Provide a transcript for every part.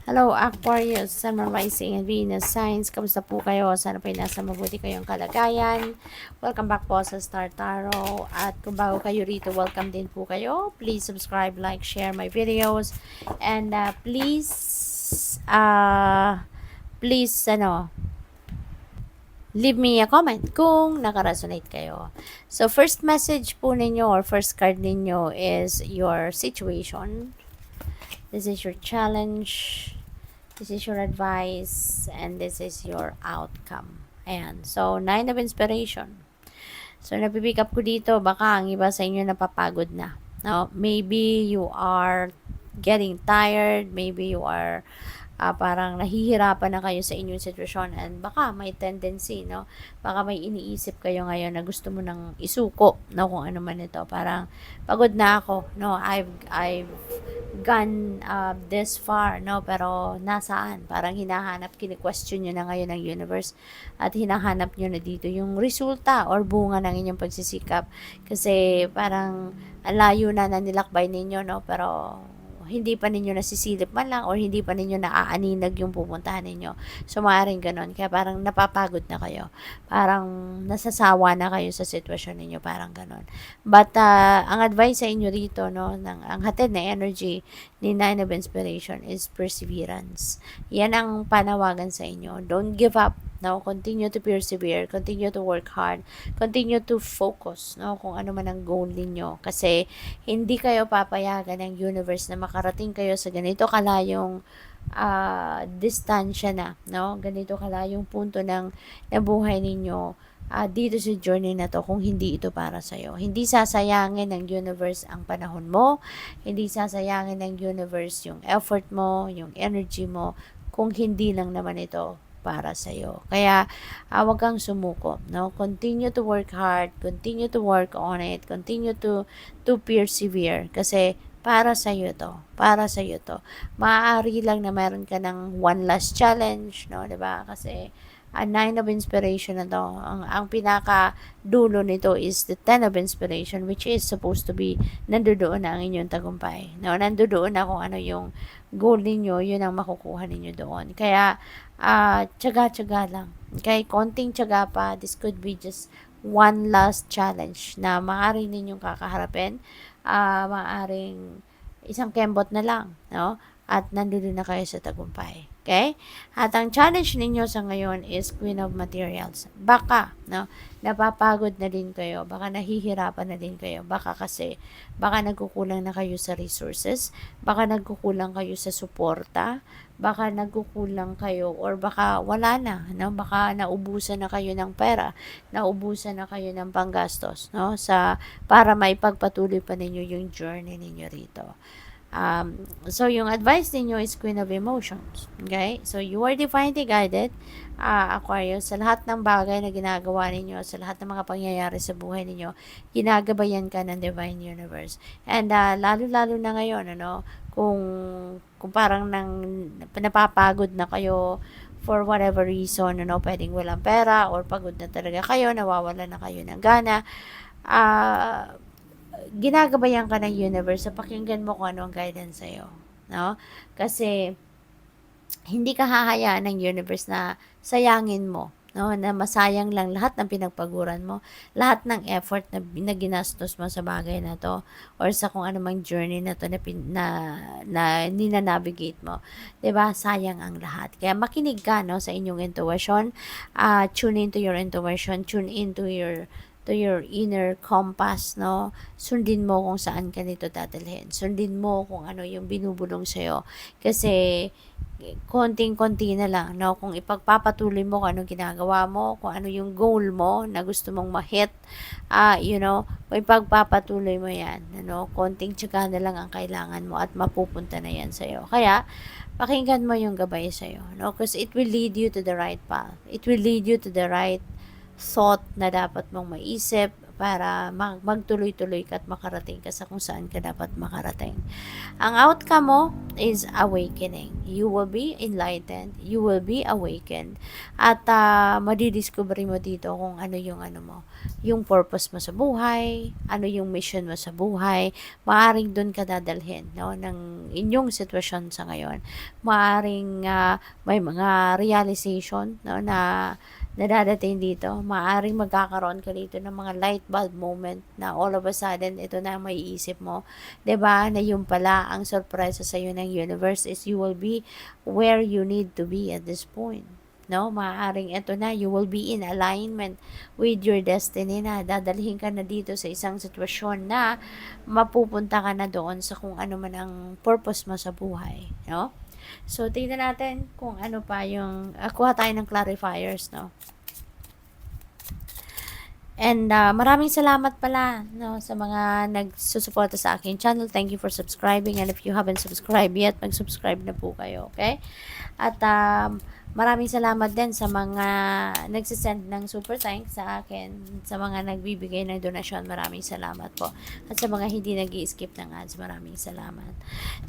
Hello, Aquarius, Sun, Rising, and Venus signs. Kamusta po kayo? Sana po nasa mabuti kayong kalagayan. Welcome back po sa Star Tarot. At kung bago kayo rito, welcome din po kayo. Please subscribe, like, share my videos. And leave me a comment kung nakaresonate kayo. So, first message po ninyo or first card ninyo is your situation. This is your challenge. This is your advice. And this is your outcome. Ayan. So, 9 of Inspiration. So, napipick up ko dito, baka ang iba sa inyo napapagod na. No? Maybe you are getting tired. Maybe you are parang nahihirapan na kayo sa inyong sitwasyon and baka may tendency, no? Baka may iniisip kayo ngayon na gusto mo nang isuko, no? Kung ano man ito. Parang pagod na ako, no? I've gone this far, no? Pero nasaan? Parang hinahanap, kini-question nyo na ngayon ng universe at hinahanap nyo na dito yung resulta or bunga ng inyong pagsisikap. Kasi parang layo na nilakbay ninyo, no? Pero hindi pa ninyo nasisilip man lang or hindi pa ninyo naaaninag yung pupuntahan ninyo. So, maaaring ganun. Kaya parang napapagod na kayo. Parang nasasawa na kayo sa sitwasyon ninyo. Parang ganun. But, ang advice sa inyo rito, no, ang hatid na energy ni Nine of Inspiration is perseverance. Yan ang panawagan sa inyo. Don't give up. No, continue to persevere, continue to work hard, continue to focus, no, kung ano man ang goal ninyo. Kasi hindi kayo papayagan ng universe na makarating kayo sa ganito kalayong distansya na, no, ganito kalayong punto ng buhay ninyo dito sa journey na to kung hindi ito para sa'yo. Hindi sasayangin ng universe ang panahon mo, hindi sasayangin ng universe yung effort mo, yung energy mo, kung hindi lang naman ito para sa iyo. Kaya wag kang sumuko, no? Continue to work hard, continue to work on it, continue to persevere kasi para sa iyo to. Para sa iyo to. Maaari lang na meron ka ng one last challenge, no, 'di ba? Kasi Nine of Inspiration na to. Ang pinaka dulo nito is the Ten of Inspiration, which is supposed to be nandoon na ang inyong tagumpay. No, nandoon na kung ano yung goal ninyo, yun ang makukuha ninyo doon. Kaya tiyaga-tiyaga lang. Okay, konting tiyaga pa. This could be just one last challenge na maaari ninyong kakaharapin. Maaring isang kembot na lang, no? At nandun na kayo sa tagumpay. Okay? At ang challenge ninyo sa ngayon is Queen of Materials. Baka, no? Napapagod na din kayo. Baka nahihirapan na din kayo. Baka nagkukulang na kayo sa resources. Baka nagkukulang kayo sa suporta. Baka nagkukulang kayo or baka wala na, no? Baka naubusan na kayo ng pera. Naubusan na kayo ng panggastos, no? Para maipagpatuloy pa ninyo yung journey ninyo rito. So, yung advice ninyo is Queen of Emotions. Okay? So, you are divinely guided, Aquarius, sa lahat ng bagay na ginagawa ninyo, sa lahat ng mga pangyayari sa buhay ninyo, ginagabayan ka ng Divine Universe. And, lalo-lalo na ngayon, ano, kung parang napapagod na kayo for whatever reason, ano, pwedeng walang pera or pagod na talaga kayo, nawawala na kayo ng gana, ginagabayan ka ng universe, so pakinggan mo kung ano ang guidance sa'yo, no? Kasi, hindi ka hahayaan ng universe na sayangin mo, no? Na masayang lang lahat ng pinagpaguran mo, lahat ng effort na ginastos mo sa bagay na to, or sa kung anumang journey na to na ninanavigate mo. 'Di ba? Sayang ang lahat. Kaya makinig ka, no, sa inyong intuition, tune into your intuition, tune into your inner compass, no? Sundin mo kung saan ka nito dadalhin. Sundin mo kung ano yung binubulong sa'yo. Kasi, konting-konti na lang, no? Kung ipagpapatuloy mo kung anong ginagawa mo, kung ano yung goal mo na gusto mong ma-hit, kung ipagpapatuloy mo yan, konting tiyaga na lang ang kailangan mo at mapupunta na yan sa'yo. Kaya, pakinggan mo yung gabay sa'yo, no? Because it will lead you to the right path. It will lead you to the right thought na dapat mong maisip para magtuloy-tuloy ka at makarating ka sa kung saan ka dapat makarating. Ang outcome mo is awakening. You will be enlightened. You will be awakened. At madidiscover mo dito kung ano yung yung purpose mo sa buhay, ano yung mission mo sa buhay. Maaring doon ka dadalhin, no, ng inyong sitwasyon sa ngayon. Maaring may mga realization, no, na dadating dito. Maaring magkakaroon ka dito ng mga light bulb moment na all of a sudden, ito na may isip mo. 'Di ba na yung pala ang sorpresa sa iyo ng universe is you will be where you need to be at this point. No, maaaring ito na, you will be in alignment with your destiny na dadalhin ka na dito sa isang sitwasyon na mapupunta ka na doon sa kung ano man ang purpose mo sa buhay, no? So, tingnan natin kung ano pa yung, kuha tayo ng clarifiers, no? And maraming salamat pala, no, sa mga nagsusuporta sa aking channel. Thank you for subscribing, and if you haven't subscribed yet, mag-subscribe na po kayo, okay? At maraming salamat din sa mga nagsisend ng super thanks sa akin, sa mga nagbibigay ng donasyon. Maraming salamat po. At sa mga hindi nag-i-skip ng ads, maraming salamat.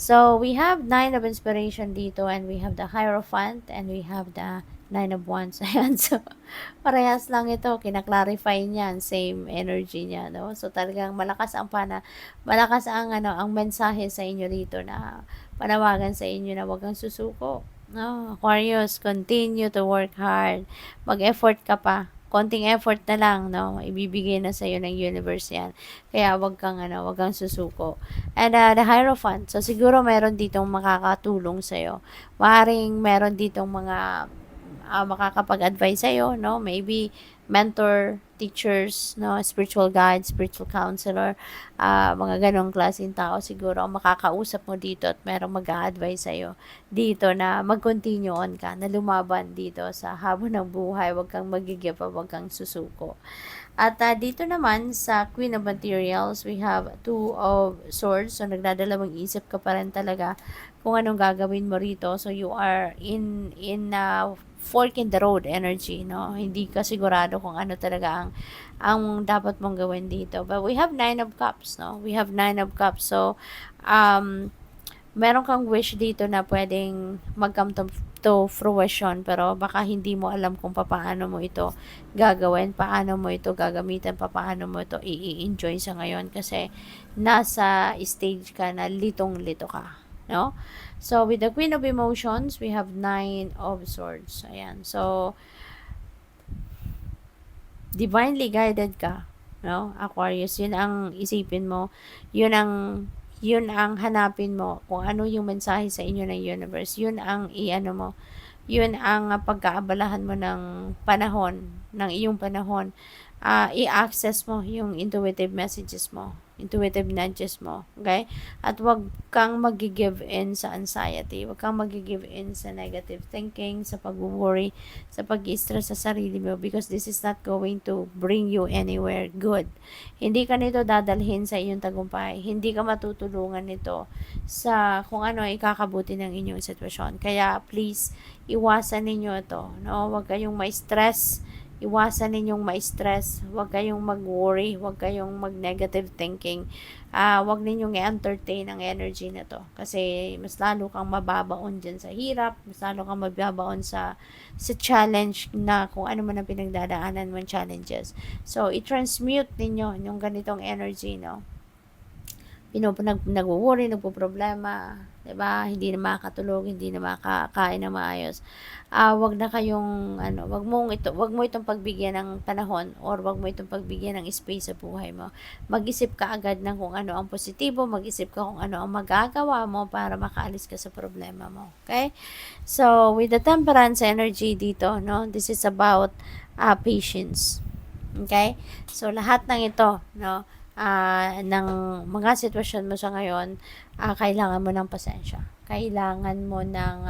So, we have 9 of inspiration dito, and we have the Hierophant, and we have the 9 of Wands. Ayan, so, parehas lang ito. Kinaklarify niyan. Same energy niya, no? So, talagang malakas ang malakas ang, ang mensahe sa inyo dito na panawagan sa inyo na huwag kang susuko. No, Aquarius, continue to work hard. Mag-effort ka pa. Konting effort na lang, no? Ibibigay na sa iyo ng universe yan. Kaya wag kang susuko. And the Hierophant, so siguro meron ditong makakatulong sa iyo. Maaring meron ditong mga makakapag-advise sa'yo, no? Maybe mentor, teachers, no? Spiritual guide, spiritual counselor, mga ganong klaseng tao siguro ang makakausap mo dito at merong mag-a-advise sa'yo dito na mag-continue on ka, na lumaban dito sa habon ng buhay, wag kang mag-give up, wag kang susuko. At dito naman sa Queen of Materials, we have 2 of Swords. So, nagdadalawang isip ka pa rin talaga kung anong gagawin mo rito. So, you are in fork in the road energy, no? Hindi ka sigurado kung ano talaga ang dapat mong gawin dito. But we have 9 of Cups, no? We have 9 of Cups. So, meron kang wish dito na pwedeng mag-come to fruition, pero baka hindi mo alam kung paano mo ito gagawin, paano mo ito gagamitin, paano mo ito i-enjoy sa ngayon kasi nasa stage ka na litong-lito ka, no? So, with the Queen of Emotions, we have 9 of Swords. Ayan. So, divinely guided ka, no? Aquarius, yun ang isipin mo. Yun ang hanapin mo. Kung ano yung mensahe sa inyo ng universe. Yun ang mo. Yun ang pagkaabalahan mo ng panahon, ng iyong panahon. I-access mo yung intuitive messages mo, intuitive nudges mo, okay? At wag kang mag-give in sa anxiety, wag kang mag-give in sa negative thinking, sa pag-worry, sa pag-stress sa sarili mo, because this is not going to bring you anywhere good. Hindi ka nito dadalhin sa iyong tagumpay, hindi ka matutulungan nito sa kung ano ay ikakabuti ng inyong sitwasyon. Kaya please, iwasan ninyo ito, no? Wag kayong ma-stress, iwasan ninyong ma-stress, huwag kayong mag-worry, huwag kayong mag-negative thinking, huwag ninyong i-entertain ang energy na to, kasi mas lalo kang mababaon dyan sa hirap, mas lalo kang mababaon sa challenge na kung ano man ang pinagdadaanan mong challenges. So, i-transmute ninyo yung ganitong energy, no? Nag-worry, nagpo-problema, 'di ba? Hindi na makakatulog, hindi na makakain na maayos. Wag na kayong wag mo itong pagbigyan ng panahon, or wag mo itong pagbigyan ng space sa buhay mo. Mag-isip ka agad ng kung ano ang positibo, mag-isip ka kung ano ang magagawa mo para makaalis ka sa problema mo. Okay? So, with the Temperance energy dito, no? This is about patience. Okay? So, lahat ng ito, no? Ng mga sitwasyon mo sa ngayon, kailangan mo ng pasensya. Kailangan mo ng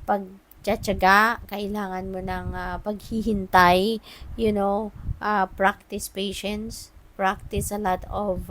pagtsatsaga, kailangan mo ng paghihintay, practice patience, practice a lot of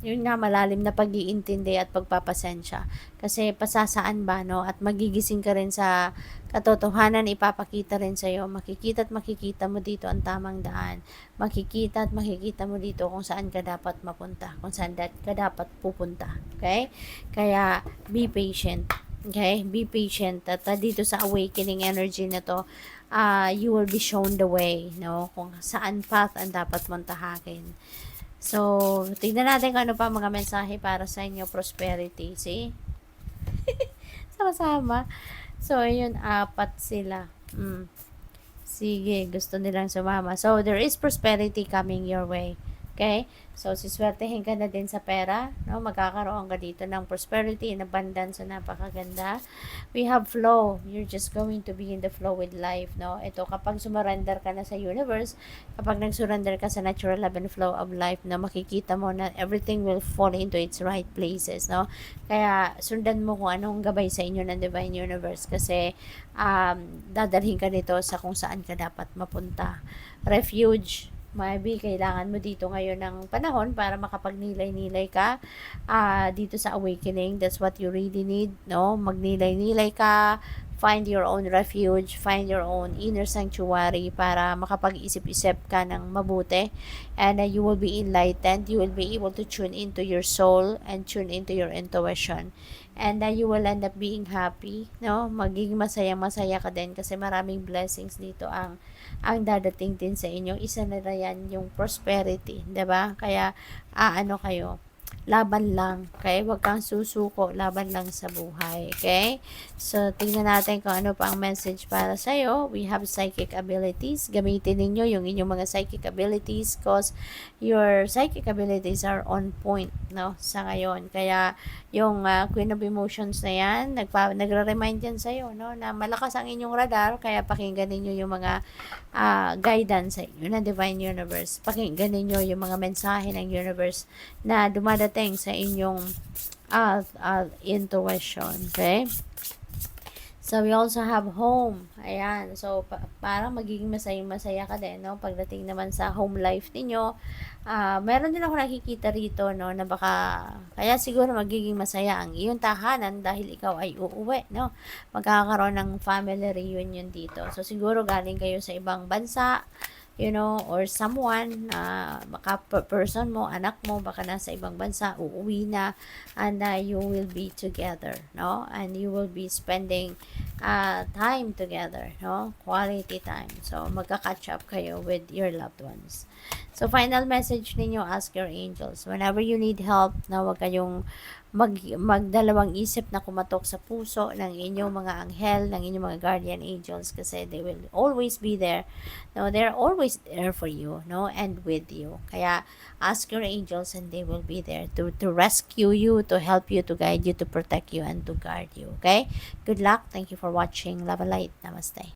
yun nga, malalim na pag-iintindi at pagpapasensya. Kasi pasasaan ba, no? At magigising ka rin sa katotohanan, ipapakita rin sa'yo. Makikita at makikita mo dito ang tamang daan. Makikita at makikita mo dito kung saan ka dapat mapunta. Kung saan ka dapat pupunta. Okay? Kaya, be patient. Okay? Be patient. At dito sa awakening energy na to, you will be shown the way, no? Kung saan path ang dapat mong tahakin. So, tignan natin kung ano pa mga mensahe para sa inyo, prosperity. See? Sama-sama. So, ayun, 4 sila. Sige, gusto nilang sumama. So, there is prosperity coming your way. Okay? So, siswertehin ka na din sa pera. No? Magkakaroon ka dito ng prosperity and abundance. So, napakaganda. We have flow. You're just going to be in the flow with life. No? Ito, kapag sumurrender ka na sa universe, kapag nag-surrender ka sa natural love and flow of life, no, makikita mo na everything will fall into its right places. No? Kaya, sundan mo kung anong gabay sa inyo ng Divine Universe. Kasi, dadalhin ka nito sa kung saan ka dapat mapunta. Refuge. Maybe kailangan mo dito ngayon ng panahon para makapagnilay-nilay ka dito sa awakening. That's what you really need, no? Magnilay-nilay ka, find your own refuge, find your own inner sanctuary para makapag-isip-isip ka ng mabuti, and you will be enlightened. You will be able to tune into your soul and tune into your intuition, and you will end up being happy, no? Magiging masaya ka din kasi maraming blessings dito ang dadating din sa inyo. Isa na yan yung prosperity, 'di ba? Kaya ano kayo, laban lang, okay? Huwag kang susuko, laban lang sa buhay, okay? So, tingnan natin kung ano pa ang message para sa'yo. We have psychic abilities. Gamitin ninyo yung inyong mga psychic abilities because your psychic abilities are on point, no? Sa ngayon. Kaya, yung Queen of Emotions na yan, nagre-remind yan sa'yo, no? Na malakas ang inyong radar, kaya pakinggan ninyo yung mga guidance sa inyo ng Divine Universe. Pakinggan ninyo yung mga mensahe ng Universe na dumadating sa inyong intuition. Okay? So, we also have home. Ayan. So, parang magiging masaya ka din, no? Pagdating naman sa home life ninyo, meron din ako nakikita rito, no? Na baka, kaya siguro magiging masaya ang iyong tahanan dahil ikaw ay uuwi, no? Magkakaroon ng family reunion dito. So, siguro galing kayo sa ibang bansa, you know, or someone, person mo, anak mo, baka nasa ibang bansa, uuwi na, and you will be together, no? And you will be spending time together, no? Quality time. So, magka-catch up kayo with your loved ones. So, final message ninyo, ask your angels. Whenever you need help, na huwag kayong magdalawang isip na kumatok sa puso ng inyong mga anghel, ng inyong mga guardian angels, kasi they will always be there. No, they're always there for you, no, and with you. Kaya ask your angels and they will be there to rescue you, to help you, to guide you, to protect you, and to guard you. Okay? Good luck. Thank you for watching. Love and light. Namaste.